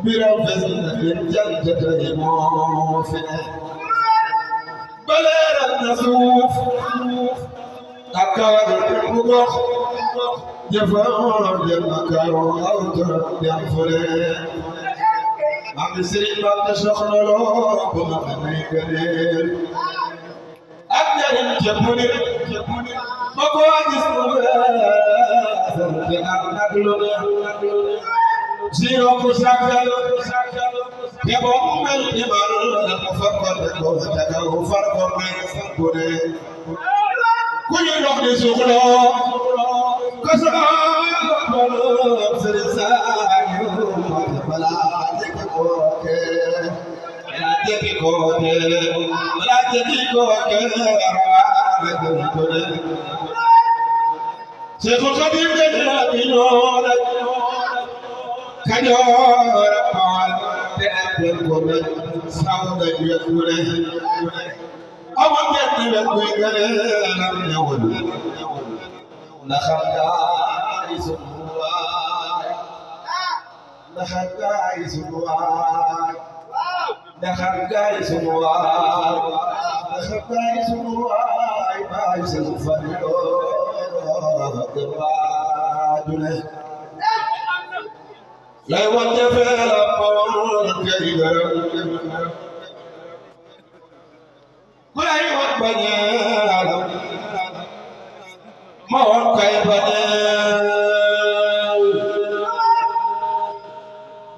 برفز الجلجة موفنا بلير النسوف أكاد المضخ جفار جنكر أوتر ينفرين عم سرين بعد شخنا لو بمخني كبير أقدر الجبوني مقواجس مباسر نقلوني زيرو كساكالو يبوم الإمار المفقر وتكو فرق من فنكوني كل نقل سخلو كسران سرسان يوم بلادك كوكي بلادك كوكي شيخ الخبيب جدنا بنور كجور قال تأكل سعود يكون أول جدنا بنور لم يول نخلع سمواي نخلع سمواي نخلع سمواي نخلع سمواي ما يسلفني لا يوجد الأمر كيدا ولا يوجد ما هو كيدا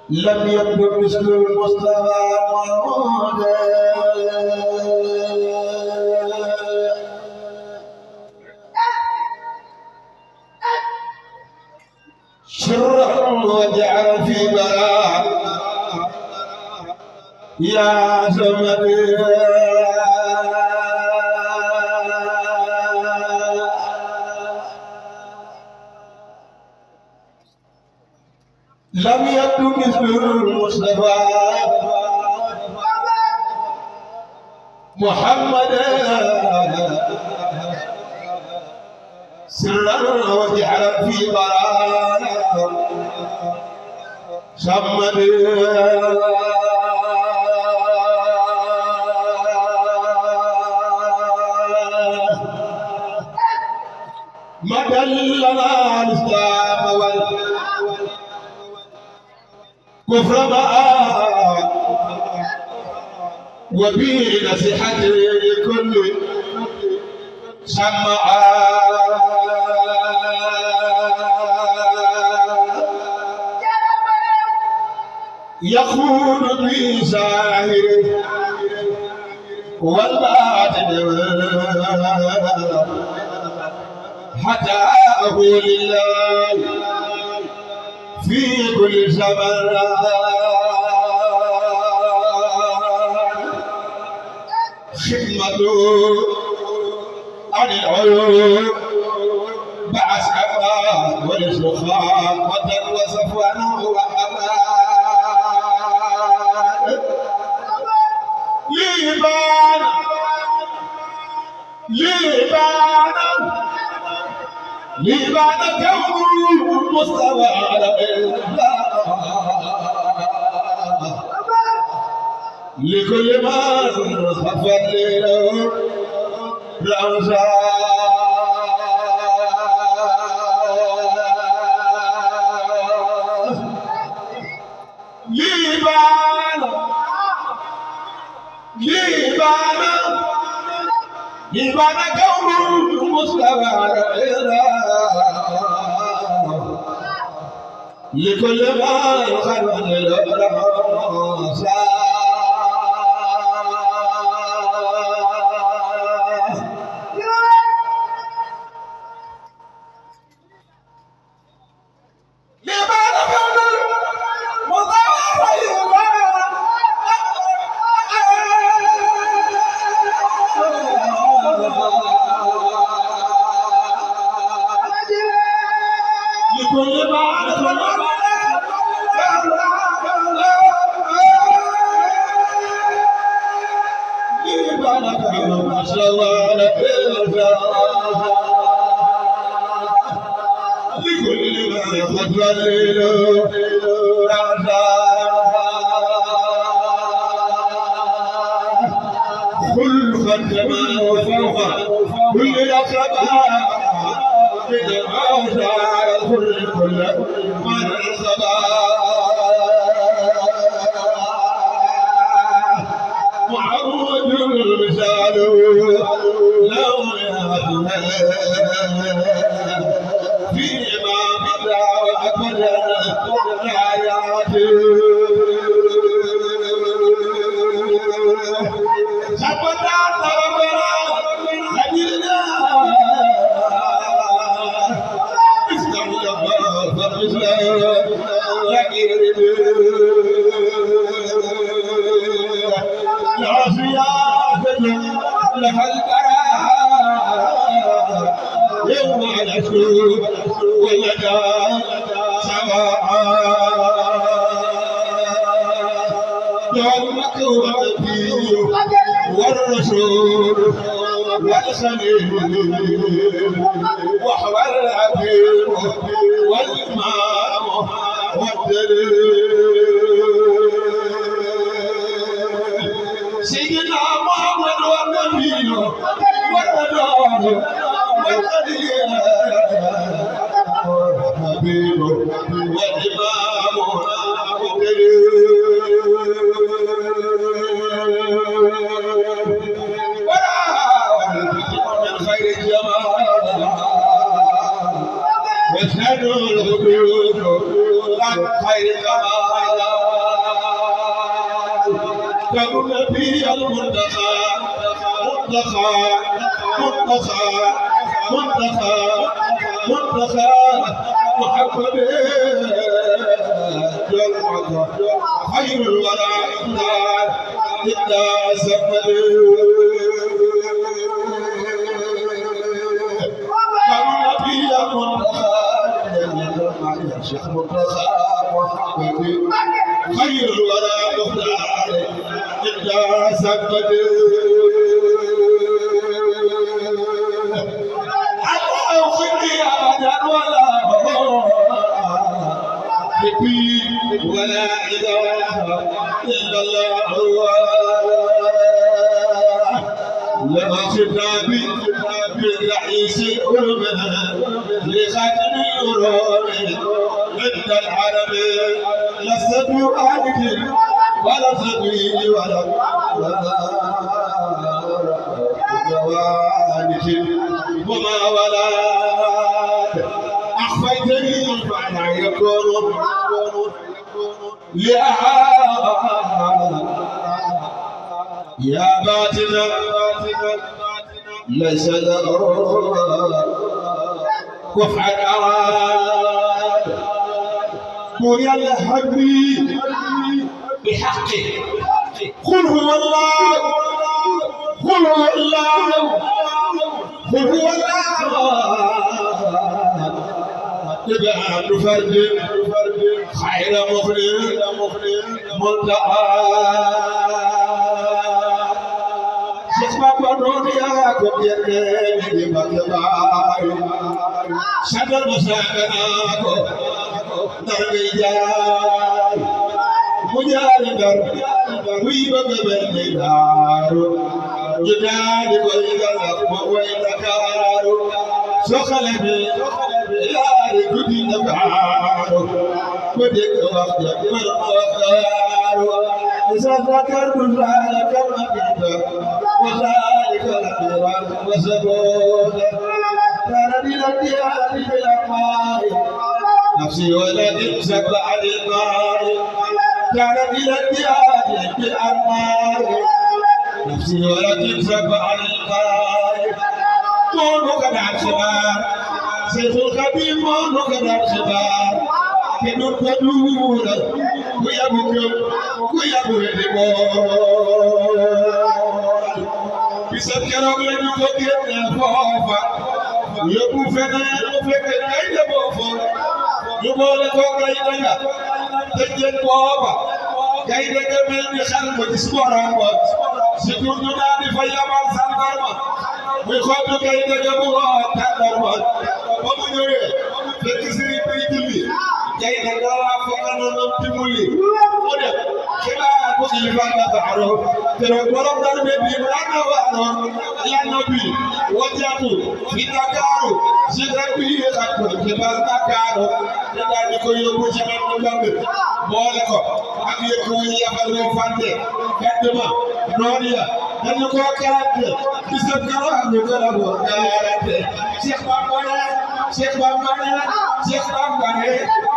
لم يبدو مثل المصطفى محمود شرح وجعل في بلاء يا زمدي لم يبدو مثل المصطفى محمد سرا وجعل في بلاء صمد مدى لنا الإسلام والكفر معا وبه نصيحة لكل سمعا يخون في ظاهره والباطن حتى أقول لله في كل زمن خدمته عن العيوب بعث أمان والإسلخاء وتن وصفوانه وحمان لبانا كون مستوى على لكل من خفت له رمزا لبانا كون مستوى على لكل ما خلق الرمزا لكل ما يخطر الليل والرسول والخليل وهو الحبيب والإمام والدليل سيدنا محمد والنبي والرسول والخليل والحبيب والإمام والدليل واشهد الغدود عن خير كمال كون نبي المنتخى منتخى محمد خير الورى إلا سمد شيخ مطلقا محمد خير الورى مختار إلا سمد حتى أخذني أبدا ولا ولا إله إلا الله لما شفنا بالرئيس الأمة لختم الأروم عند العرب لست بوالد ولا صبي ولا والد وما ولد أخفيتني فلا يكون يا باطنا ليس له كفعا أراد قل يا الحبيب بحقه قل هو الله قل هو الله قل هو الله تبعد فرد خير مخلص ملتقى كم يرمي بمكباي شدر مساكناكو دربي جاي مجاري در ويبقى بالمدارو جداني ويغلق ويتكارو سخلني ياري كدي نبعارو كدك وقت من أخارو إذا ذكرت ذلك المكتب وذلك الأمير وزبون كان للديار بالأرماء نفسي ولدي سبع للماء كان للديار بالأرماء نفسي ولدي سبع للماء مونو كدار شبار سيف الخبيب مونو كدار شبار كنون كدور كويا بكم كويا بوهدمون bisab keroog la ñu ko génne foofa yóbbu feneen mu fekk kay de boofu ñu boole ko kay danga tëjjën booba kay de nga mel ni xel ma gis borom ba si tur ñu naan di fa yabal sàngar ma muy xottu kay de nga bu root tàndar ma ba mu ñëwee fekk sëriñ bi julli kay de nga waa fa anoonam timuli mu dem xibaar ko kilifa nga taxaro keroog borom dara be bi la na waano ya nabi wajatu fi Dakaru Cheikh bi ak ko ci bal Dakaru da daal di ko yóbbu ci benn mbamb boole ko ak yëkk wu yabal wu fante kadduma noonu ya dañu ko karante bisab karo ak ñu gërabo karante Cheikh Bamba Cheikh Bamba Cheikh Bamba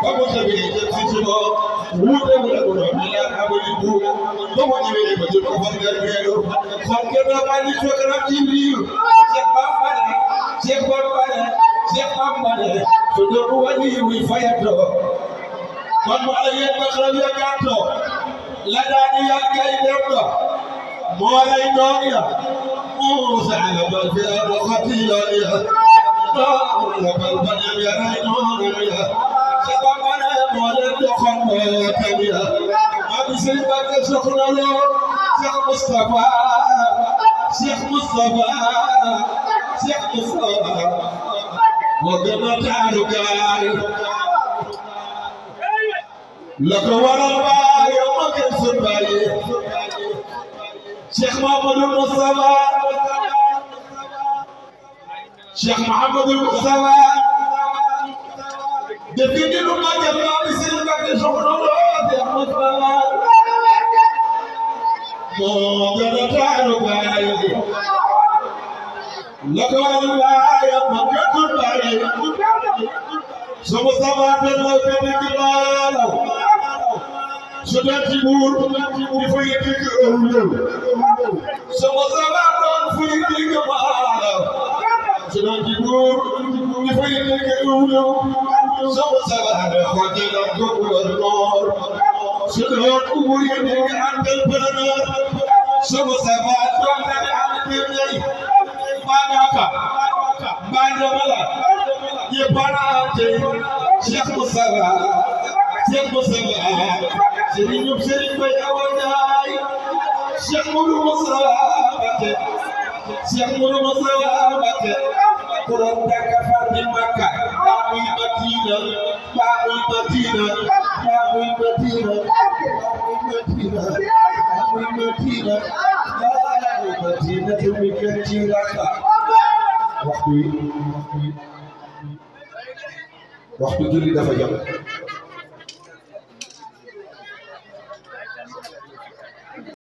ba mu tëbee jëm si suba wuute wu la ko doon ñu naan abali bu ba mu ñëwee ba jëm ko fa garbeelu xool kenn la bàyyi ko kanam ci biir Cheikh Bamba Cheikh Bamba Cheikh Bamba su doon wàññi wi fayatoo kon mu ala yéen ba xaral ya gàttoo la daani yàgg ay dem do moo lay doon ya Muusa la bal fi la xatiloon ya la bal bañam ya lay doon ya Cheikh Bamba moo leen doxoon moo tam ya maa ngi sëñ Mbàkke soxna loo Cheikh Moustapha Cheikh Moustapha Cheikh Moustapha moo gën a taaru gaay la ko waral baay moo gën sun baay Cheikh Mahamadou Moustapha Cheikh Mahamadou Moustapha depuis que nous m'avons parlé de ce que je vous mon gànnaaru baay la ko waay ma gëtul baay sama sabate la ko dikala so dati buur di fay dik ewlo sama sabate fu dik maala so dati buur di fay dik ewlo sama sabate ko dina ko gouverneur so dati buur di entrepreneur sama sabate ko dina entrepreneur Banaka, Bandamala, Yepanate, Cheikh Moussala, Cheikh Moussala, Serigne Serigne Bay Awanay, Cheikh Moudou Moussala, Cheikh Moudou Moussala, Quran Dakar di Makkah, Babu Madina, Babu Madina, Babu Madina, Babu Madina, Madina tu mikir cilaka. Waktu julli dafa jot